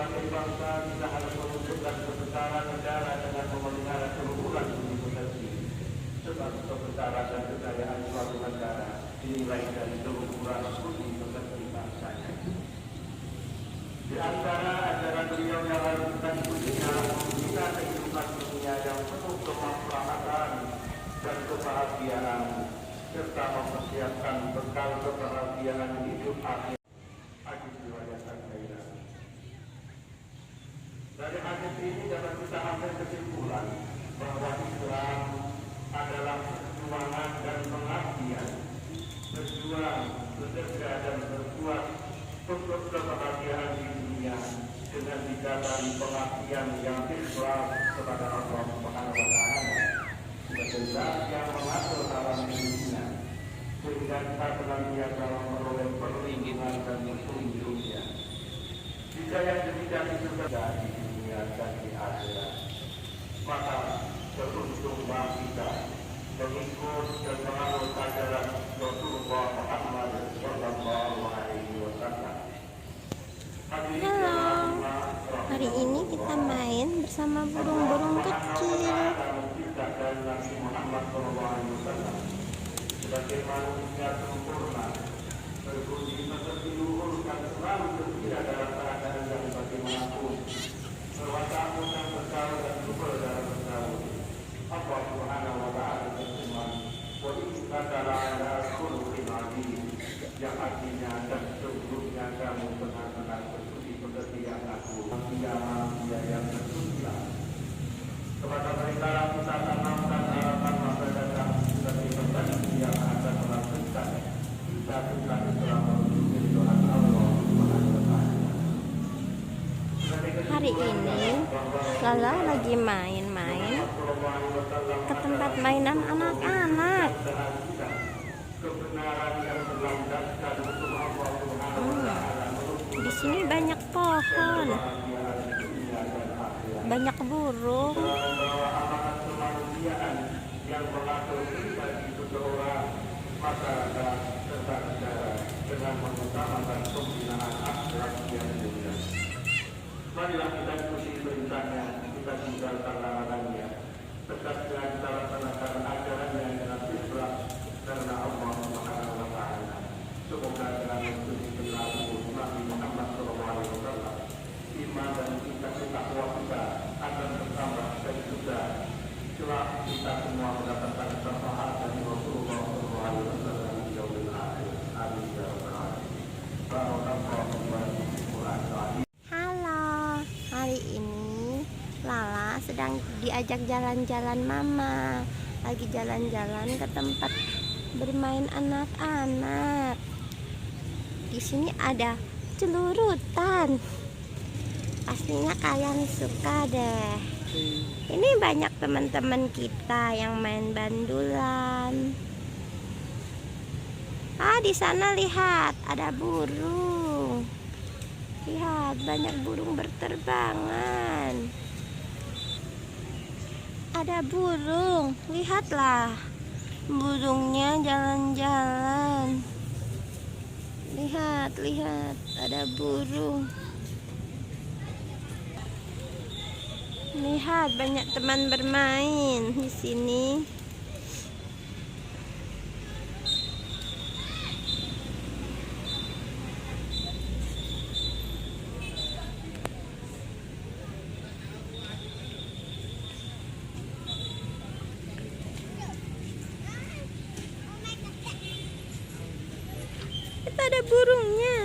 sebagai bangsa kita harus mewujudkan kebesaran negara dengan memelihara kerukunan bumi pekerti. Sebab kebesaran dan kekayaan suatu negara dinilai dari kerukunan bumi pekerti bangsanya. Di antara ajaran beliau yang harus kita ikuti dalam membina kehidupan dunia yang penuh kemaslahatan dan kebahagiaan, serta mempersiapkan bekal kebahagiaan hidup akhir. Hadis riwayat Al-Bukhari. Dari hadis ini dapat kita ambil kesimpulan bahwa Islam adalah perjuangan dan pengabdian, berjuang, bekerja dan berbuat untuk kebahagiaan di dunia dengan didasari pengabdian yang ikhlas kepada Allah Subhanahu wa Ta'ala sebagai zat yang mengatur alam dunia, sehingga kita senantiasa memperoleh perlindungan dan petunjuknya. Jika yang demikian itu terjadi di dunia dan di akhirat, maka beruntunglah kita mengikut dan menganut ajaran Rasulullah Muhammad Sallallahu Alaihi Wasallam. Halo, hari ini kita main bersama burung-burung kecil. Sebagai manusia sempurna, berbudi pekerti luhur dan selalu berada dalam keadaan yang bagaimanapun, berwasahmu dan bersalah dan super dalam bersalah. Allah Subhanahu wa Ta'ala berfirman, "Wa innaka la'ala khuluqin 'adzim," yang artinya dan sesungguhnya kamu benar-benar berbudi pekerti yang agung. Manusia yang bersucilah. Kepada mereka kita tanamkan harapan masa datang sebagai pembagi yang akan melanjutkan kita selama menuju Tuhan Allah Subhanahu wa Ta'ala. Hari ini Lala lagi main-main ke tempat mainan anak-anak. Di sini banyak pohon, banyak burung. Yang mengatur bagi seseorang masyarakat serta negara dengan mengutamakan pembinaan akhlak yang mulia. Marilah kita ikuti perintahnya, kita tinggalkan larangannya, tegaknya kita laksanakan ajarannya dengan ikhlas karena Allah Subhanahu wa Ta'ala. Semoga dengan mengikuti perilaku Nabi Muhammad SAW, iman dan takwa kita akan bertambah dan juga setelah kita semua mendapatkan syafaat dari Rasulullah SAW di yaumil akhir. Amin ya rabbal alamin. Halo, hari ini Lala sedang diajak jalan-jalan Mama. Lagi jalan-jalan ke tempat bermain anak-anak. Di sini ada celurutan. Pastinya kalian suka deh. Ini banyak teman-teman kita yang main bandulan. Di sana lihat ada burung. Lihat banyak burung berterbangan. Ada burung, lihatlah. Burungnya jalan-jalan. Lihat, ada burung. Lihat banyak teman bermain di sini. Itu ada burungnya.